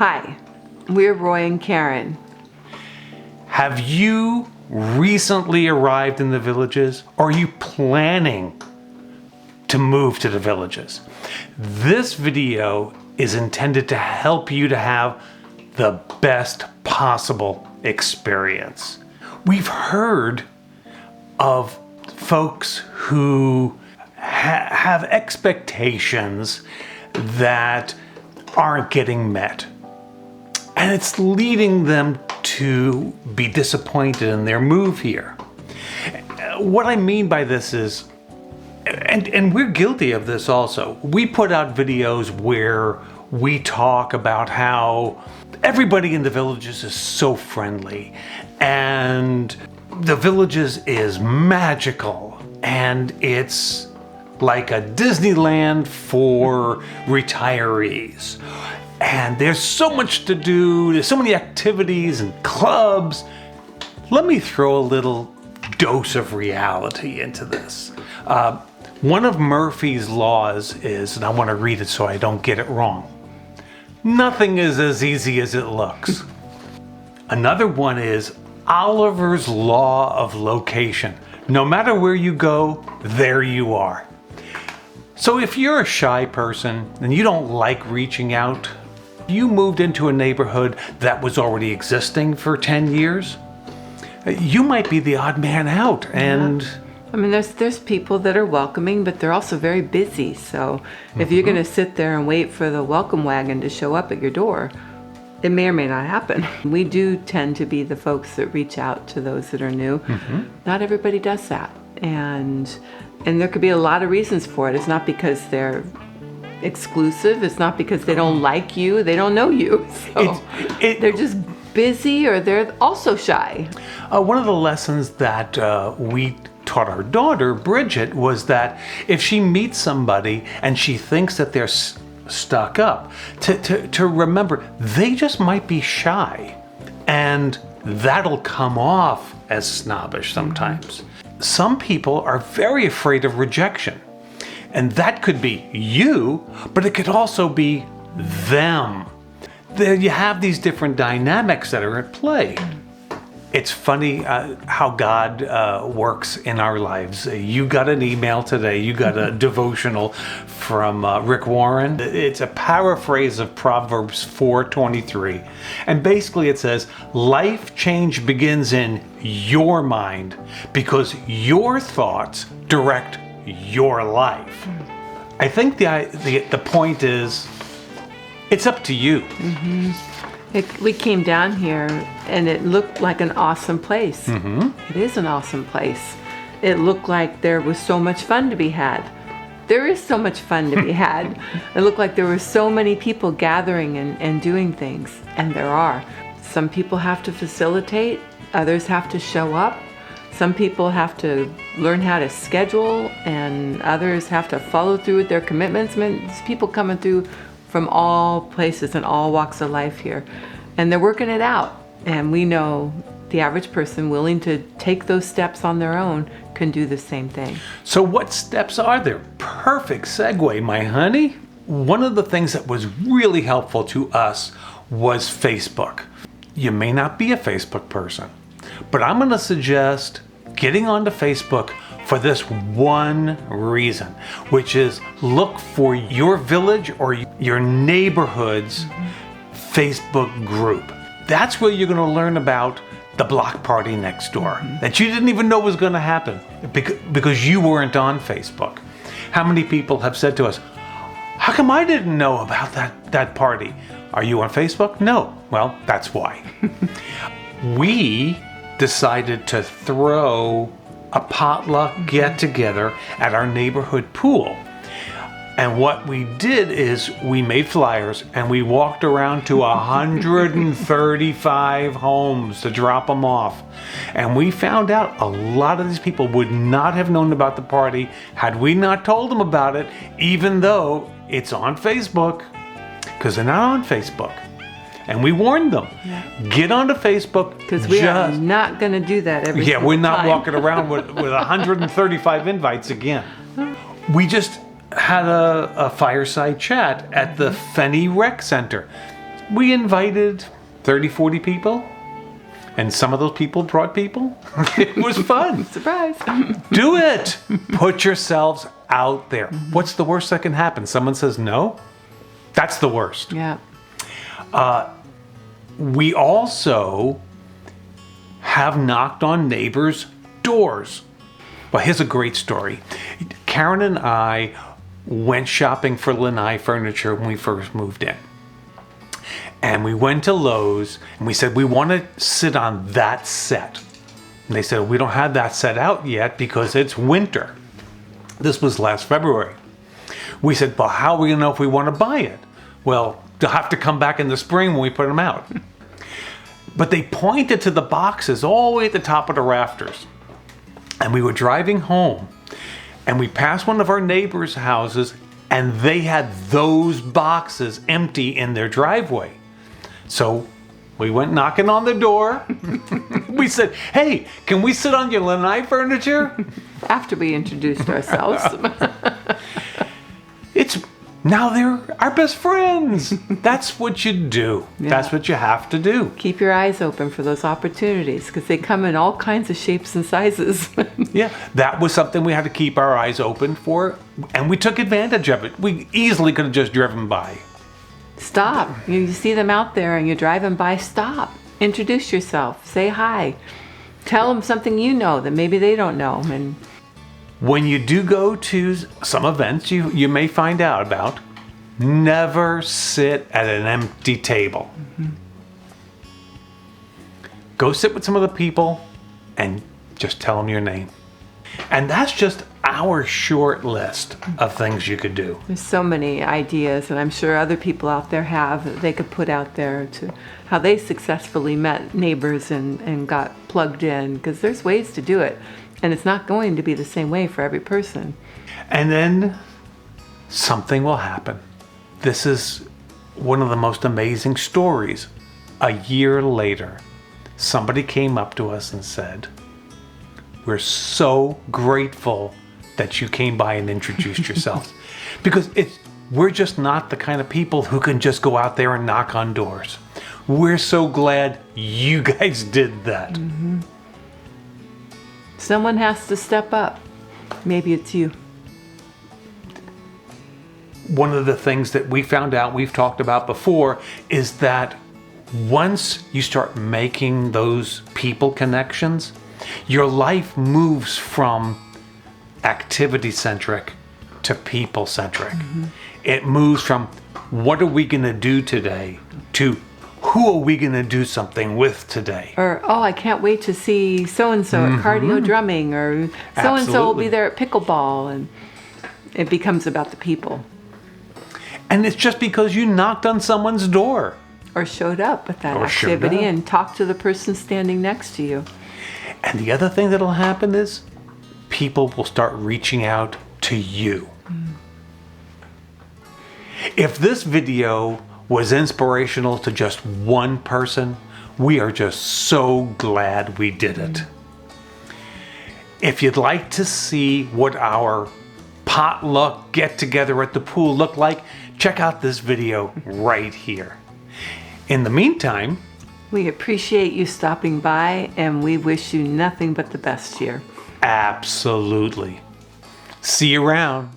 Hi, we're Roy and Karen. Have you recently arrived in the villages, or are you planning to move to the villages? This video is intended to help you to have the best possible experience. We've heard of folks who have expectations that aren't getting met. And it's leading them to be disappointed in their move here. What I mean by this is, and we're guilty of this also, we put out videos where we talk about how everybody in the villages is so friendly, and the villages is magical, and it's like a Disneyland for retirees. And there's so much to do, there's so many activities and clubs. Let me throw a little dose of reality into this. One of Murphy's laws is, and I want to read it so I don't get it wrong, nothing is as easy as it looks. Another one is Oliver's law of location. No matter where you go, there you are. So if you're a shy person and you don't like reaching out, you moved into a neighborhood that was already existing for 10 years, you might be the odd man out. And I mean, there's people that are welcoming, but they're also very busy. So if you're going to sit there and wait for the welcome wagon to show up at your door, it may or may not happen. We do tend to be the folks that reach out to those that are new. Not everybody does that. And there could be a lot of reasons for it. It's not because they're exclusive. It's not because they don't like you. They don't know you. So they're just busy, or they're also shy. One of the lessons that we taught our daughter, Bridget, was that if she meets somebody and she thinks that they're stuck up, to remember they just might be shy, and that'll come off as snobbish sometimes. Some people are very afraid of rejection, and that could be you, but it could also be them. There you have these different dynamics that are at play. It's funny how God works in our lives. You got an email today, you got a devotional from Rick Warren. It's a paraphrase of Proverbs 4:23. And basically it says, life change begins in your mind because your thoughts direct your life. I think the point is, it's up to you. We came down here and it looked like an awesome place. It is an awesome place. It looked like there was so much fun to be had. There is so much fun to be had. It looked like there were so many people gathering and doing things, and there are. Some people have to facilitate, others have to show up. Some people have to learn how to schedule, and others have to follow through with their commitments. I mean, there's people coming through from all places and all walks of life here, and they're working it out. And we know the average person willing to take those steps on their own can do the same thing. So what steps are there? Perfect segue, my honey. One of the things that was really helpful to us was Facebook. You may not be a Facebook person, but I'm going to suggest getting onto Facebook for this one reason, which is look for your village or your neighborhood's Facebook group. That's where you're going to learn about the block party next door that you didn't even know was going to happen because you weren't on Facebook. How many people have said to us, how come I didn't know about that party? Are you on Facebook? No. Well, that's why. We decided to throw a potluck get-together at our neighborhood pool. And what we did is we made flyers and we walked around to 135 homes to drop them off. And we found out a lot of these people would not have known about the party had we not told them about it, even though it's on Facebook, because they're not on Facebook. And we warned them, get onto Facebook. Because we are not going to do that every single time. Yeah, we're not walking around with 135 invites again. We just had a fireside chat at the Fenny Rec Center. we invited 30, 40 people. And some of those people brought people. It was fun. Surprise. Do it. Put yourselves out there. What's the worst that can happen? Someone says no? That's the worst. Yeah. We also have knocked on neighbors' doors. Well, here's a great story. Karen and I went shopping for lanai furniture when we first moved in. And we went to Lowe's and we said, we want to sit on that set. And they said, we don't have that set out yet because it's winter. This was last February. We said, well, how are we going to know if we want to buy it? Well, they'll have to come back in the spring when we put them out. But they pointed to the boxes all the way at the top of the rafters. And we were driving home and we passed one of our neighbors' houses and they had those boxes empty in their driveway. So we went knocking on the door. We said, hey, can we sit on your lanai furniture? After we introduced ourselves. Now they're our best friends. That's what you do. Yeah. That's what you have to do. Keep your eyes open for those opportunities because they come in all kinds of shapes and sizes. Yeah, that was something we had to keep our eyes open for, and we took advantage of it. We easily could have just driven by. Stop. You see them out there and you're driving by, stop. Introduce yourself. Say hi. Tell them something you know that maybe they don't know. And when you do go to some events you may find out about, never sit at an empty table. Go sit with some of the people and just tell them your name. And that's just our short list of things you could do. there's so many ideas, and I'm sure other people out there have that they could put out there to how they successfully met neighbors and got plugged in, because there's ways to do it. And it's not going to be the same way for every person. And then something will happen. This is one of the most amazing stories. A year later, somebody came up to us and said, we're so grateful that you came by and introduced yourselves. Because we're just not the kind of people who can just go out there and knock on doors. We're so glad you guys did that. Mm-hmm. Someone has to step up. Maybe it's you. One of the things that we found out, we've talked about before, is that once you start making those people connections, your life moves from activity-centric to people-centric. Mm-hmm. It moves from what are we going to do today to who are we going to do something with today? Or, oh, I can't wait to see so-and-so at cardio drumming, or so-and-so will be there at pickleball, and it becomes about the people. And it's just because you knocked on someone's door. Or showed up at that activity and talked to the person standing next to you. And the other thing that'll happen is people will start reaching out to you. If this video was inspirational to just one person, we are just so glad we did it. If you'd like to see what our potluck get-together at the pool looked like, check out this video right here. In the meantime, we appreciate you stopping by, and we wish you nothing but the best here. Absolutely. See you around.